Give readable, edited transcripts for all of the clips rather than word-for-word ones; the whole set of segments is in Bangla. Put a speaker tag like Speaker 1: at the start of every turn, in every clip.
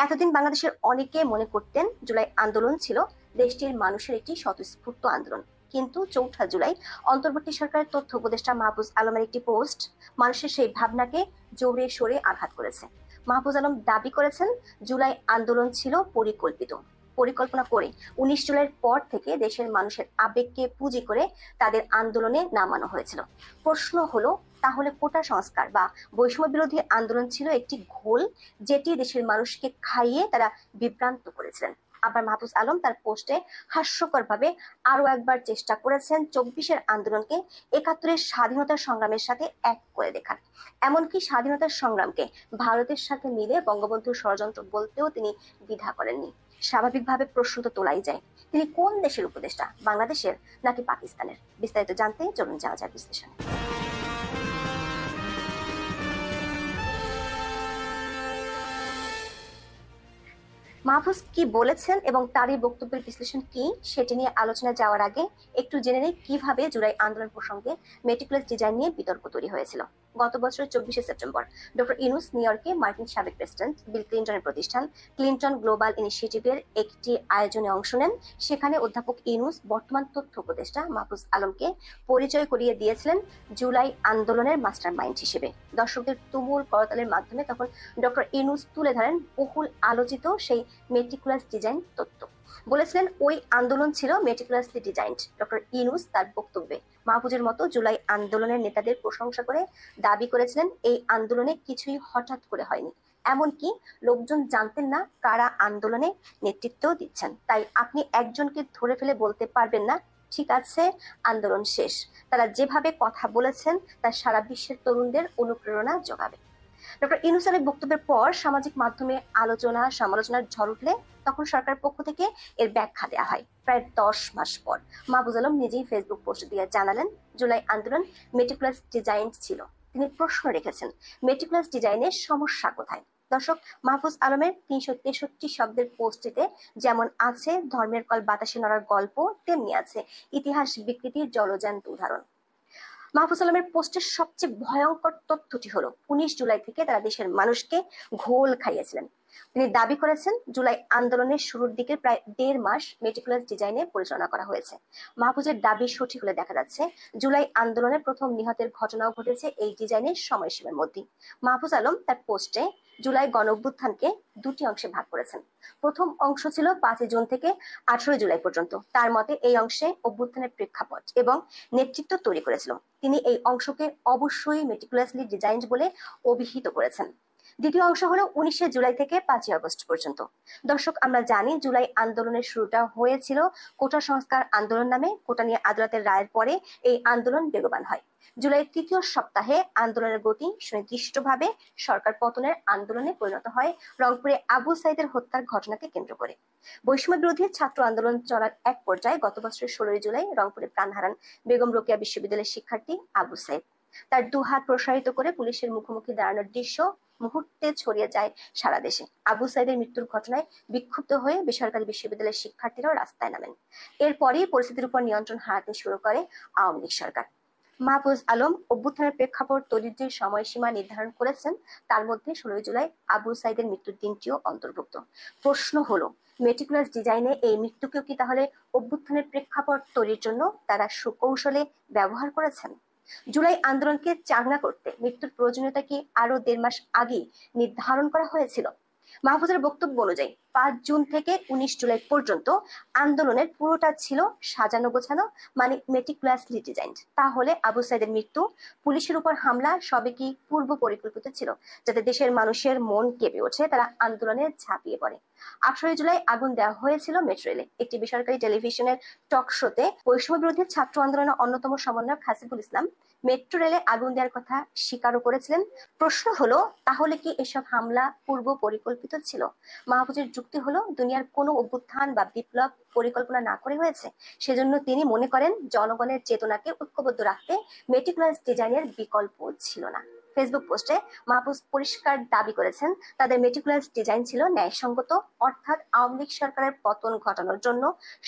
Speaker 1: এতদিন বাংলাদেশের অনেকে মনে করতেন জুলাই আন্দোলন ছিল দেশটির মানুষের একটি স্বতঃস্ফূর্ত আন্দোলন, কিন্তু ৪ঠা জুলাই অন্তর্বর্তী সরকারের তথ্য উপদেষ্টা মাহফুজ আলমের একটি পোস্ট মানুষের সেই ভাবনাকে জোরে সোরে আঘাত করেছে। মাহফুজ আলম দাবি করেছেন জুলাই আন্দোলন ছিল পরিকল্পনা করে ১৯ জুলাইয়ের পর থেকে দেশের মানুষের আবেগকে পুঁজি করে তাদের আন্দোলনে নামানো হয়েছিল। প্রশ্ন হলো, তাহলে কোটা সংস্কার বা বৈষম্য বিরোধী আন্দোলন ছিল একটি ঘোল, যেটি দেশের মানুষকে খাইয়ে তারা বিভ্রান্ত করেছিলেন। আবার মাহফুজ আলম তার পোস্টে হাস্যকরভাবে আরো একবার চেষ্টা করেছেন ২৪-এর আন্দোলনকে ৭১-এর স্বাধীনতার সংগ্রামের সাথে এক করে দেখার। এমনকি স্বাধীনতার সংগ্রামকে ভারতের সাথে মিলে বঙ্গবন্ধুর ষড়যন্ত্র বলতেও তিনি দ্বিধা করেননি। স্বাভাবিকভাবে প্রশ্ন তো তোলাই যায়, তিনি কোন দেশের উপদেষ্টা, বাংলাদেশের নাকি পাকিস্তানের? বিস্তারিত জানতে চলুন যাওয়া যায় বিশ্লেষণে। মাহফুজ কি বলেছেন এবং তারই বক্তব্যের বিশ্লেষণ কি, সেটি নিয়ে আলোচনা যাওয়ার আগে একটু জেনে নেই কিভাবে জুলাই আন্দোলন প্রসঙ্গে মেটিকুলাস ডিজাইন নিয়ে বিতর্ক তৈরি হয়েছিল। গত বছরের ২৪শে সেপ্টেম্বর ডক্টর ইউনূস নিউ ইয়র্কে মার্কিন সাবেক প্রেসিডেন্ট বিল ক্লিনটনের প্রতিষ্ঠান ক্লিনটন গ্লোবাল ইনিশিয়েটিভের একটি আয়োজনে অংশ নেন। সেখানে অধ্যাপক ইউনূস বর্তমান তথ্য উপদেষ্টা মাহফুজ আলমকে পরিচয় করিয়ে দিয়েছিলেন জুলাই আন্দোলনের মাস্টার মাইন্ড হিসেবে। দর্শকদের তুমুল করতালের মাধ্যমে তখন ডক্টর ইউনূস তুলে ধরেন বহুল আলোচিত সেই মেটিকুলাস ডিজাইন তত্ত্ব। বলেছিলেন ওই আন্দোলন ছিল মেটিকুলাসলি ডিজাইনড। ডক্টর ইউনূস তার বক্তব্যে মাহফুজের মতো জুলাই আন্দোলনের নেতাদের প্রশংসা করে দাবি করেছিলেন এই আন্দোলনে কিছুই হঠাৎ করে হয়নি, এমনকি লোকজন জানতেন না কারা আন্দোলনে নেতৃত্ব দিচ্ছেন। তাই আপনি একজনকে ধরে ফেলে বলতে পারবেন না ঠিক আছে আন্দোলন শেষ। তারা যেভাবে কথা বলেছেন তা সারা বিশ্বের তরুণদের অনুপ্রেরণা যোগাবে। ডক্টর ইউনূসের বক্তব্যের পর সামাজিক মাধ্যমে আলোচনা সমালোচনার ঝড় উঠলে তখন সরকারের পক্ষ থেকে এর ব্যাখ্যা দেওয়া হয়। প্রায় ১০ মাস পর মাহফুজ আলম নিজেই ফেসবুক পোস্ট দিয়ে জানালেন জুলাই আন্দোলন মেটিকুলাস ডিজাইন ছিল। তিনি প্রশ্ন রেখেছেন মেটিকুলাস ডিজাইনের সমস্যা কোথায়। দর্শক, মাহফুজ আলমের ৩৬৩ শব্দের পোস্টটিতে যেমন আছে ধর্মের কল বাতাসে নড়ার গল্প, তেমনি আছে ইতিহাস বিকৃতির জলজ্যান্ত উদাহরণ। মাহফুজ আলমের পোস্টের সবচেয়ে ভয়ঙ্কর তথ্যটি হলো ১৯ জুলাই থেকে তারা দেশের মানুষকে ঘোল খাইয়েছিলেন। তিনি দাবি করেছেন জুলাই আন্দোলনের শুরুর দিকে প্রায় ১.৫ মাস মেটিকুলাস ডিজাইনে পরিচালনা করা হয়েছে। মাহফুজের দাবি সঠিক হলে দেখা যাচ্ছে জুলাই আন্দোলনের প্রথম নিহতের ঘটনাও ঘটেছে এই ডিজাইনের সময়সীমার মধ্যে। মাহফুজ আলম তার পোস্টে জুলাই গণ অভ্যুত্থানকে দুটি অংশে ভাগ করেছেন। প্রথম অংশ ছিল ৫ জুন থেকে ১৮ জুলাই পর্যন্ত। তার মতে এই অংশে অভ্যুত্থানের প্রেক্ষাপট এবং নেতৃত্ব তৈরি করেছিল। তিনি এই অংশকে অবশ্যই মেটিকুলাসলি ডিজাইনড বলে অভিহিত করেছেন। দ্বিতীয় অংশ হলো ১৯শে জুলাই থেকে ৫ই আগস্ট পর্যন্ত। দর্শক, আমরা জানি জুলাই আন্দোলনের শুরুটা হয়েছিল কোটা সংস্কার আন্দোলন নামে। কোটা নিয়ে আদালতের রায়ের পরে এই আন্দোলন বেগবান হয়। জুলাইয়ের তৃতীয় সপ্তাহে আন্দোলনের গতি সুনির্দিষ্টভাবে সরকার পতনের আন্দোলনে পরিণত হয় রংপুরে আবু সাইদের হত্যার ঘটনাকে কেন্দ্র করে। বৈষম্য বিরোধী ছাত্র আন্দোলন চলার এক পর্যায়ে গত বছরের ১৬ই জুলাই রংপুরে প্রাণ হারান বেগম রোকেয়া বিশ্ববিদ্যালয়ের শিক্ষার্থী আবু সাইদ। তার দুহাত প্রসারিত করে পুলিশের মুখোমুখি দাঁড়ানোর দৃশ্য মুহূর্তে ছড়িয়ে যায় সারা দেশে। আবু সাইদের মৃত্যুর ঘটনায় বিক্ষুব্ধ হয়ে বেসরকারি বিশ্ববিদ্যালয়ের শিক্ষার্থীরাও রাস্তায় নামেন। এরপরই পরিস্থিতির উপর নিয়ন্ত্রণ হারাতে শুরু করে আওয়ামী লীগ সরকার। মাহফুজ আলম অভ্যুত্থানের প্রেক্ষাপট তৈরির যে সময়সীমা নির্ধারণ করেছেন তার মধ্যে ১৬ই জুলাই আবু সাইদের মৃত্যুর দিনটিও অন্তর্ভুক্ত। প্রশ্ন হলো, মেটিকুলাস ডিজাইনে এই মৃত্যুকেও কি তাহলে অভ্যুত্থানের প্রেক্ষাপট তৈরির জন্য তারা সুকৌশলে ব্যবহার করেছেন? জুলাই আন্দোলনকে চাঙ্গা করতে মৃত্যুর প্রয়োজনীয়তা কি আরো ১.৫ মাস আগে নির্ধারণ করা হয়েছিল? মাহফুজের বক্তব্য অনুযায়ী ৫ জুন থেকে ১৯ জুলাই পর্যন্ত আন্দোলনের পুরোটা ছিল সাজানো গোছানো, মানে মেটিকুলাসলি ডিজাইনড। তাহলে আবু সাইদের মৃত্যু, পুলিশের উপর হামলা সবই কি পূর্ব পরিকল্পিত ছিল, যাতে দেশের মানুষের মন কেঁপে ওঠে, তারা আন্দোলনে ঝাঁপিয়ে পড়ে? ১৮ জুলাই আগুন দেওয়া হয়েছিল মেট্রো রেলে। একটি বেসরকারি টেলিভিশনের টক শোতে বৈষম্য বিরোধী ছাত্র আন্দোলনের অন্যতম সমন্বয়ক হাসিবুল ইসলাম মেট্রো রেলে আগুন দেওয়ার কথা স্বীকারও করেছিলেন। প্রশ্ন হলো, তাহলে কি এসব হামলা পূর্ব পরিকল্পিত ছিল? মাহফুজের যুক্তি হলো দুনিয়ার কোনো অভ্যুত্থান বা বিপ্লব পরিকল্পনা না করে হয়েছে। সেজন্য তিনি মনে করেন জনগণের চেতনাকে ঐক্যবদ্ধ রাখতে মেটিকুলাস ডিজাইনের বিকল্প ছিল না। ফেসবুক পোস্টে মাহফুজ পরিষ্কার দাবি করেছেন তাদের মেটিকুলাস ডিজাইন ছিল ন্যায়সঙ্গত, অর্থাৎ আওয়ামী লীগ সরকারের পতন ঘটানোর জন্য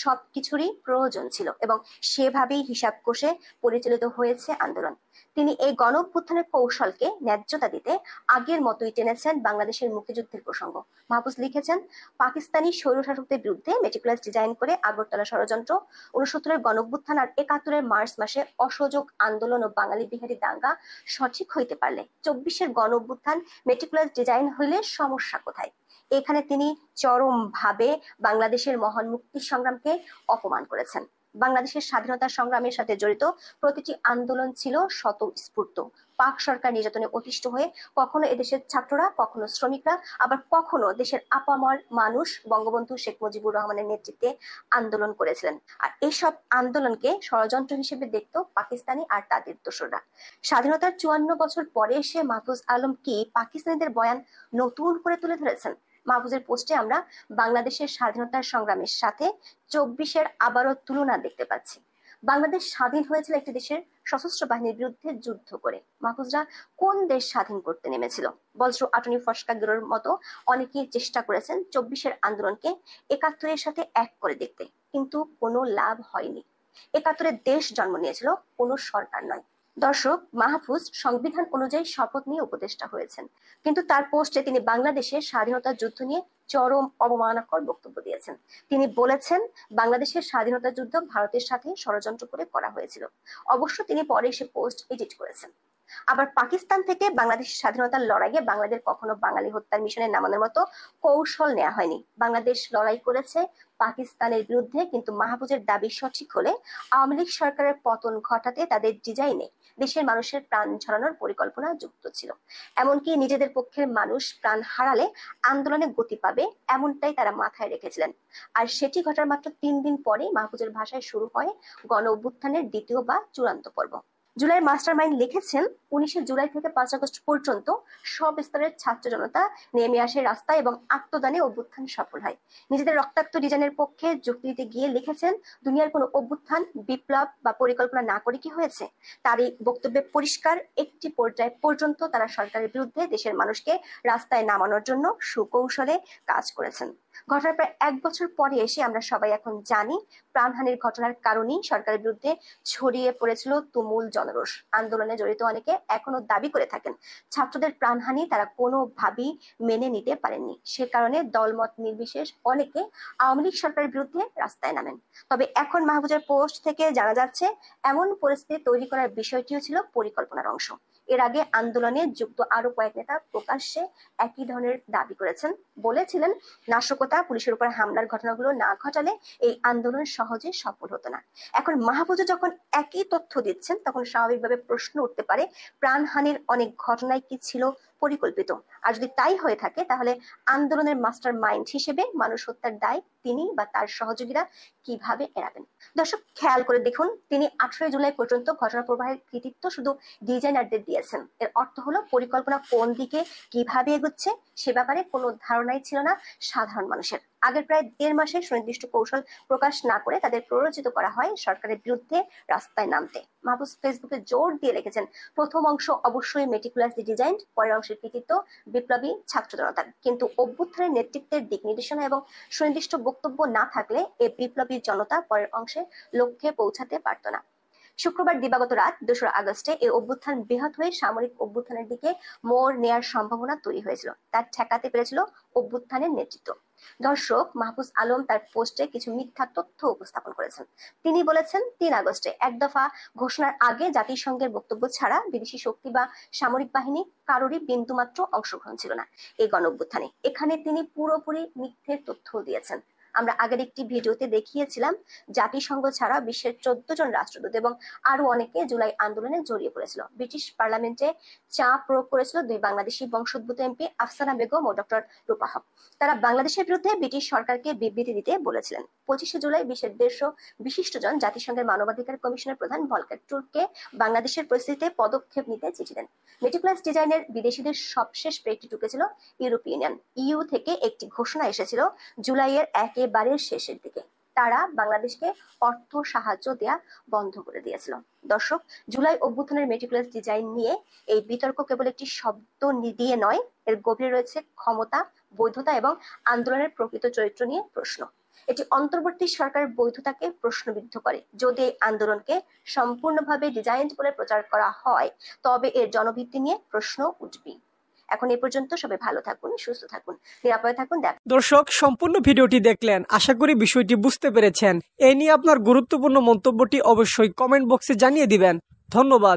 Speaker 1: সবকিছুরই প্রয়োজন ছিল এবং সেভাবেই হিসাব কষে পরিচালিত হয়েছে আন্দোলন। তিনি এই গণ অভ্যুত্থানের কৌশলকে ন্যায্যতা দিতে আগের মতোই টেনেছেন বাংলাদেশের মুক্তিযুদ্ধের প্রসঙ্গ। মাহফুজ লিখেছেন, পাকিস্তানি স্বৈরশাসকদের বিরুদ্ধে মেটিকুলাস ডিজাইন করে আগরতলা ষড়যন্ত্র, 69-এর গণ অভ্যুত্থান আর 71-এর মার্চ মাসে অসহযোগ আন্দোলন ও বাঙালি বিহারী দাঙ্গা সঠিক হইতে পারলে 24-এর গণ অভ্যুত্থান মেটিকুলাস ডিজাইন হইলে সমস্যা কোথায়? এখানে তিনি চরমভাবে বাংলাদেশের মহান মুক্তি সংগ্রামকে অপমান করেছেন। বাংলাদেশের স্বাধীনতা সংগ্রামের সাথে জড়িত প্রতিটি আন্দোলন ছিল স্বতঃস্ফূর্ত। পাক সরকার নির্যাতনে অতিষ্ঠ হয়ে কখনো এদেশের ছাত্ররা, কখনো শ্রমিকরা, আবার কখনো দেশের আপামর মানুষ বঙ্গবন্ধু শেখ মুজিবুর রহমানের নেতৃত্বে আন্দোলন করেছিলেন। আর এসব আন্দোলনকে ষড়যন্ত্র হিসেবে দেখত পাকিস্তানি আর তাদের দোসররা। স্বাধীনতার 54 বছর পরে এসে মাহফুজ আলম কি পাকিস্তানিদের বয়ান নতুন করে তুলে ধরেছেন? মাহফুজের পোস্টে আমরা বাংলাদেশের স্বাধীনতার সংগ্রামের সাথে 24-এর আবারও তুলনা দেখতে পাচ্ছি। বাংলাদেশ স্বাধীন হয়েছিল একটি দেশের সশস্ত্র বাহিনীর বিরুদ্ধে যুদ্ধ করে। মাহফুজরা কোন দেশ স্বাধীন করতে নেমেছিল? বজ্র আটনি ফসকা গিরোর মতো অনেকেই চেষ্টা করেছেন 24-এর আন্দোলনকে 71-এর সাথে এক করে দেখতে, কিন্তু কোনো লাভ হয়নি। 71-এ দেশ জন্ম নিয়েছিল, কোনো সরকার নয়। দর্শক, মাহফুজ সংবিধান অনুযায়ী শপথ নিয়ে উপদেষ্টা হয়েছেন, কিন্তু তার পোস্টে তিনি বাংলাদেশের স্বাধীনতা যুদ্ধ নিয়ে চরম অবমাননাকর বক্তব্য দিয়েছেন। তিনি বলেছেন, বাংলাদেশের স্বাধীনতা যুদ্ধ ভারতের সাথে ষড়যন্ত্র করে করা হয়েছিল। অবশ্য তিনি পরে সে পোস্ট এডিট করেছেন। আবার পাকিস্তান থেকে বাংলাদেশের স্বাধীনতার লড়াইয়ে বাংলাদেশ কখনো বাঙালি হত্যার মিশনে নামানোর মতো কৌশল নেওয়া হয়নি। বাংলাদেশ লড়াই করেছে পাকিস্তানের বিরুদ্ধে, কিন্তু মাহফুজের দাবি সঠিক হলে আওয়ামী লীগ সরকারের পতন ঘটাতে তাদের ডিজাইনে দেশের মানুষের প্রাণ ঝরানোর পরিকল্পনা যুক্ত ছিল। এমনকি নিজেদের পক্ষের মানুষ প্রাণ হারালে আন্দোলনে গতি পাবে, এমনটাই তারা মাথায় রেখেছিলেন। আর সেটি ঘটার মাত্র 3 দিন পরে মাহফুজের ভাষায় শুরু হয় গণ অভ্যুত্থানের দ্বিতীয় বা চূড়ান্ত পর্ব। জুলাই মাস্টারমাইন্ড লিখেছেন, 19শে জুলাই থেকে 5 আগস্ট পর্যন্ত সব স্তরের ছাত্র জনতা নেমে আসে রাস্তায় এবং আত্মদানে অভ্যুত্থান সফল হয়। নিজেদের রক্তাক্ত ডিজাইনের পক্ষে যুক্তি দিতে গিয়ে লিখেছেন, দুনিয়ার কোনো অভ্যুত্থান, বিপ্লব বা পরিকল্পনা না করে কি হয়েছে? তার এই বক্তব্যে পরিষ্কার, একটি পর্যায় পর্যন্ত তারা সরকারের বিরুদ্ধে দেশের মানুষকে রাস্তায় নামানোর জন্য সুকৌশলে কাজ করেছেন। ঘটনার প্রায় 1 বছর পরে এসে আমরা সবাই এখন জানি, প্রাণহানির ঘটনার কারণেই সরকারের বিরুদ্ধে ছড়িয়ে পড়েছিল তুমুল জনরোষ। আন্দোলনে জড়িত অনেকে এখনো দাবি করে থাকেন, ছাত্রদের প্রাণহানি তারা কোনোভাবেই মেনে নিতে পারেননি। সে কারণে দলমত নির্বিশেষ অনেকে আওয়ামী লীগ সরকারের বিরুদ্ধে রাস্তায় নামেন। তবে এখন মাহফুজের পোস্ট থেকে জানা যাচ্ছে, এমন পরিস্থিতি তৈরি করার বিষয়টিও ছিল পরিকল্পনার অংশ। এর আগে আন্দোলনে যুক্ত আরো কয়েক নেতা প্রকাশ্যে একই ধরনের দাবি করেছেন। বলেছিলেন, নাশকতা, পুলিশের উপর হামলার ঘটনাগুলো না ঘটালে এই আন্দোলন সহজে সফল হতো না। এখন মাহফুজ যখন একই তথ্য দিচ্ছেন, তখন স্বাভাবিকভাবে প্রশ্ন উঠতে পারে, প্রাণহানির অনেক ঘটনায় কি ছিল পরিকল্পিত? আর যদি তাই হয়ে থাকে, তাহলে আন্দোলনের মাস্টার মাইন্ড হিসেবে মানুষ হত্যার দায় তিনি বা তার সহযোগীরা কিভাবে এড়াবেন? দর্শক, খেয়াল করে দেখুন, তিনি 18 জুলাই পর্যন্ত ঘটনা প্রবাহের কৃতিত্ব শুধু ডিজাইনারদের দিয়েছেন। এর অর্থ হলো, পরিকল্পনা কোন দিকে কিভাবে এগুচ্ছে সে ব্যাপারে কোনো ধারণাই ছিল না সাধারণ মানুষের। আগের প্রায় 1.5 মাসে সুনির্দিষ্ট কৌশল প্রকাশ না করে তাদের প্ররোচিত করা হয় সরকারের বিরুদ্ধে রাস্তায় নামতে। মাহফুজ ফেসবুকে জোর দিয়ে লিখেছেন, প্রথম অংশ অবশ্যই মেটিকুলাসলি ডিজাইন, পরের অংশের কৃতিত্ব বিপ্লবী ছাত্র জনতার। কিন্তু অভ্যুত্থানের নেতৃত্বের দিক নির্দেশনা এবং সুনির্দিষ্ট বক্তব্য না থাকলে এই বিপ্লবী জনতা পরের অংশে লক্ষ্যে পৌঁছাতে পারত না। শুক্রবার দিবাগত রাত 2রা আগস্টে এই অভ্যুত্থান বৃহৎ হয়ে সামরিক অভ্যুত্থানের দিকে মোড় নেয়ার সম্ভাবনা তৈরি হয়েছিল। তার ঠেকাতে পেরেছিল অভ্যুত্থানের নেতৃত্ব। দর্শক, মাহফুজ আলম তার পোস্টে কিছু মিথ্যা তথ্য উপস্থাপন করেছেন। তিনি বলেছেন, 3 আগস্টে এক দফা ঘোষণার আগে জাতিসংঘের বক্তব্য ছাড়া বিদেশি শক্তি বা সামরিক বাহিনী কারোরই বিন্দুমাত্র অংশগ্রহণ ছিল না এই গণ অভ্যুত্থানে। এখানে তিনি পুরোপুরি মিথ্যের তথ্য দিয়েছেন। আমরা আগের একটি ভিডিওতে দেখিয়েছিলাম, জাতিসংঘ ছাড়া বিশ্বের 14 জন রাষ্ট্রদূত এবং আরো অনেকে জুলাই আন্দোলনে জড়িয়ে পড়েছিল। ব্রিটিশ পার্লামেন্টে চাপ প্রয়োগ করেছিল 2 বাংলাদেশি বংশোদ্ভূত এমপি আফসানা বেগম ও ডক্টর রূপা হক। তারা বাংলাদেশের বিরুদ্ধে ব্রিটিশ সরকারকে বিবৃতি দিতে বলেছিলেন। 25শে জুলাই বিশ্বের 150 বিশিষ্টজন জাতিসংঘের মানবাধিকার কমিশনের প্রধান ভলকার টুর্ককে বাংলাদেশের পরিস্থিতিতে পদক্ষেপ নিতে চিঠি দেন। মেটিকুলাস ডিজাইনের বিদেশিদের সবশেষ পেজটি ঢুকেছিল ইউরোপীয় ইউনিয়ন, ইইউ থেকে একটি ঘোষণা এসেছিল জুলাইয়ের একেবারে শেষের দিকে। তারা বাংলাদেশকে অর্থ সাহায্য দেয়া বন্ধ করে দিয়েছিল। দর্শক, জুলাই অভ্যুত্থানের মেটিকুলাস ডিজাইন নিয়ে এই বিতর্ক কেবল একটি শব্দ দিয়ে নয়, এর গভীরে রয়েছে ক্ষমতা, বৈধতা এবং আন্দোলনের প্রকৃত চরিত্র নিয়ে প্রশ্ন। এটি অন্তর্বর্তী সরকারের বৈধতাকে প্রশ্নবিদ্ধ করে। যদি এই আন্দোলনকে সম্পূর্ণভাবে ডিজাইন বলে প্রচার করা হয়, তবে এর জনভিত্তি নিয়ে প্রশ্ন উঠবে। এখন এই পর্যন্ত, সবাই ভালো থাকুন, সুস্থ থাকুন, নিরাপদে থাকুন।
Speaker 2: দর্শক, সম্পূর্ণ ভিডিওটি দেখলেন, আশা করি বিষয়টি বুঝতে পেরেছেন। এই নিয়ে আপনার গুরুত্বপূর্ণ মন্তব্যটি অবশ্যই কমেন্ট বক্সে জানিয়ে দিবেন। ধন্যবাদ।